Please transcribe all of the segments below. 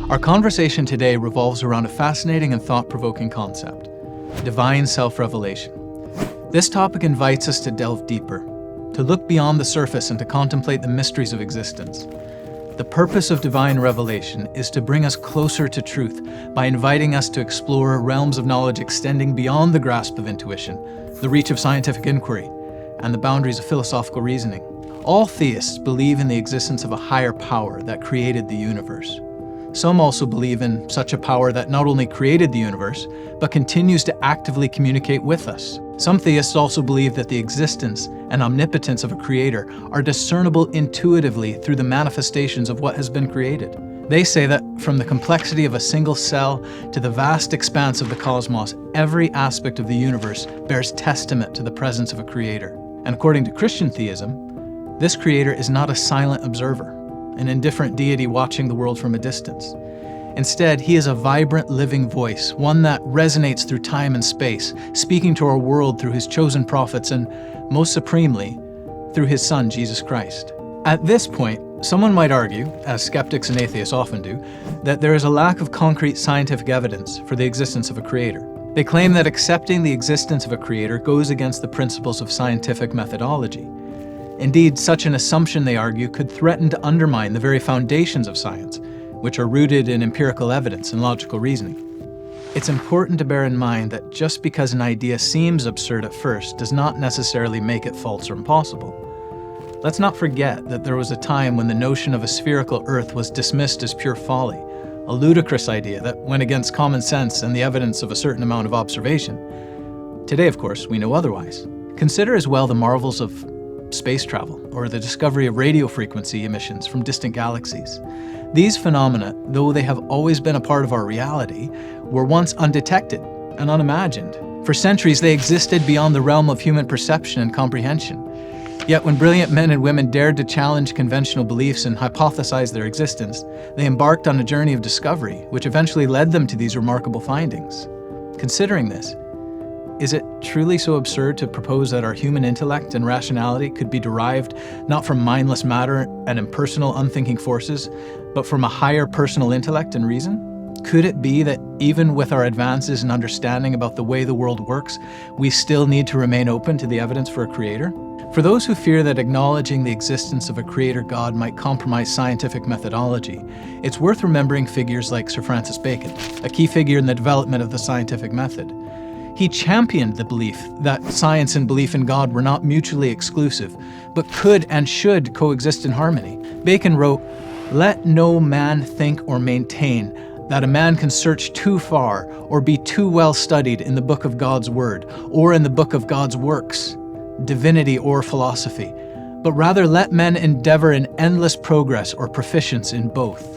Our conversation today revolves around a fascinating and thought-provoking concept: divine self-revelation. This topic invites us to delve deeper, to look beyond the surface and to contemplate the mysteries of existence. The purpose of divine revelation is to bring us closer to truth by inviting us to explore realms of knowledge extending beyond the grasp of intuition, the reach of scientific inquiry, and the boundaries of philosophical reasoning. All theists believe in the existence of a higher power that created the universe. Some also believe in such a power that not only created the universe, but continues to actively communicate with us. Some theists also believe that the existence and omnipotence of a creator are discernible intuitively through the manifestations of what has been created. They say that from the complexity of a single cell to the vast expanse of the cosmos, every aspect of the universe bears testament to the presence of a creator. And according to Christian theism, this creator is not a silent observer, an indifferent deity watching the world from a distance. Instead, he is a vibrant, living voice, one that resonates through time and space, speaking to our world through his chosen prophets and, most supremely, through his Son, Jesus Christ. At this point, someone might argue, as skeptics and atheists often do, that there is a lack of concrete scientific evidence for the existence of a creator. They claim that accepting the existence of a creator goes against the principles of scientific methodology. Indeed, such an assumption, they argue, could threaten to undermine the very foundations of science, which are rooted in empirical evidence and logical reasoning. It's important to bear in mind that just because an idea seems absurd at first does not necessarily make it false or impossible. Let's not forget that there was a time when the notion of a spherical Earth was dismissed as pure folly, a ludicrous idea that went against common sense and the evidence of a certain amount of observation. Today, of course, we know otherwise. Consider as well the marvels of space travel, or the discovery of radio frequency emissions from distant galaxies. These phenomena, though they have always been a part of our reality, were once undetected and unimagined. For centuries, they existed beyond the realm of human perception and comprehension. Yet when brilliant men and women dared to challenge conventional beliefs and hypothesize their existence, they embarked on a journey of discovery, which eventually led them to these remarkable findings. Considering this, is it truly so absurd to propose that our human intellect and rationality could be derived not from mindless matter and impersonal, unthinking forces, but from a higher personal intellect and reason? Could it be that even with our advances in understanding about the way the world works, we still need to remain open to the evidence for a creator? For those who fear that acknowledging the existence of a creator God might compromise scientific methodology, it's worth remembering figures like Sir Francis Bacon, a key figure in the development of the scientific method. He championed the belief that science and belief in God were not mutually exclusive, but could and should coexist in harmony. Bacon wrote, "Let no man think or maintain that a man can search too far or be too well studied in the book of God's word or in the book of God's works, divinity or philosophy, but rather let men endeavor in endless progress or proficience in both."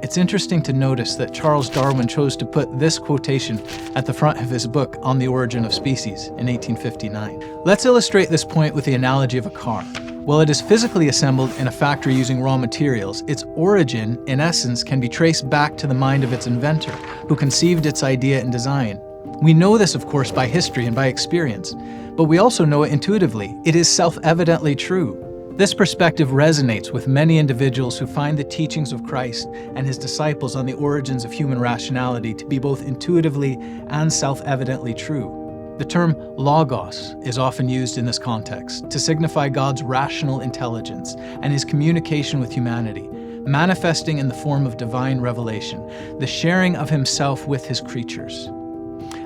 It's interesting to notice that Charles Darwin chose to put this quotation at the front of his book On the Origin of Species in 1859. Let's illustrate this point with the analogy of a car. While it is physically assembled in a factory using raw materials, its origin, in essence, can be traced back to the mind of its inventor, who conceived its idea and design. We know this, of course, by history and by experience, but we also know it intuitively. It is self-evidently true. This perspective resonates with many individuals who find the teachings of Christ and his disciples on the origins of human rationality to be both intuitively and self-evidently true. The term logos is often used in this context to signify God's rational intelligence and his communication with humanity, manifesting in the form of divine revelation, the sharing of himself with his creatures.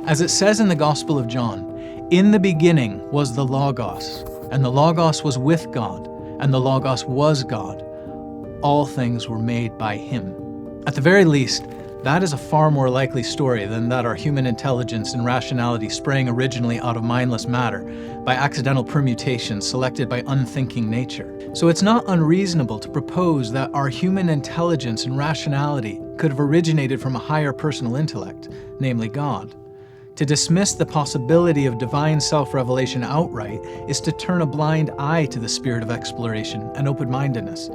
As it says in the Gospel of John, "In the beginning was the Logos, and the Logos was with God, and the Logos was God. All things were made by him." At the very least, that is a far more likely story than that our human intelligence and rationality sprang originally out of mindless matter by accidental permutations selected by unthinking nature. So it's not unreasonable to propose that our human intelligence and rationality could have originated from a higher personal intellect, namely God. To dismiss the possibility of divine self-revelation outright is to turn a blind eye to the spirit of exploration and open-mindedness,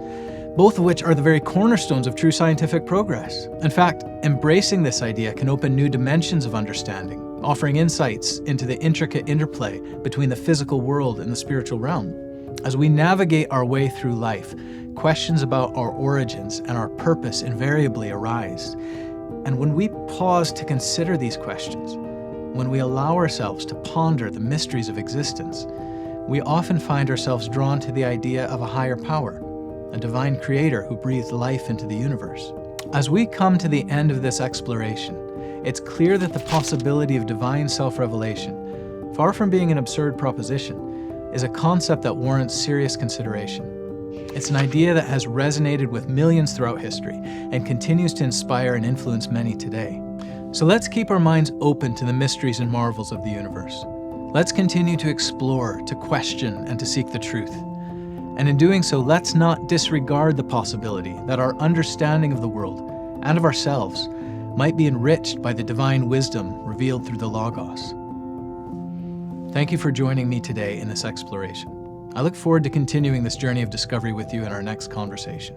both of which are the very cornerstones of true scientific progress. In fact, embracing this idea can open new dimensions of understanding, offering insights into the intricate interplay between the physical world and the spiritual realm. As we navigate our way through life, questions about our origins and our purpose invariably arise. And when we pause to consider these questions, when we allow ourselves to ponder the mysteries of existence, we often find ourselves drawn to the idea of a higher power, a divine creator who breathed life into the universe. As we come to the end of this exploration, it's clear that the possibility of divine self-revelation, far from being an absurd proposition, is a concept that warrants serious consideration. It's an idea that has resonated with millions throughout history and continues to inspire and influence many today. So let's keep our minds open to the mysteries and marvels of the universe. Let's continue to explore, to question, and to seek the truth. And in doing so, let's not disregard the possibility that our understanding of the world and of ourselves might be enriched by the divine wisdom revealed through the Logos. Thank you for joining me today in this exploration. I look forward to continuing this journey of discovery with you in our next conversation.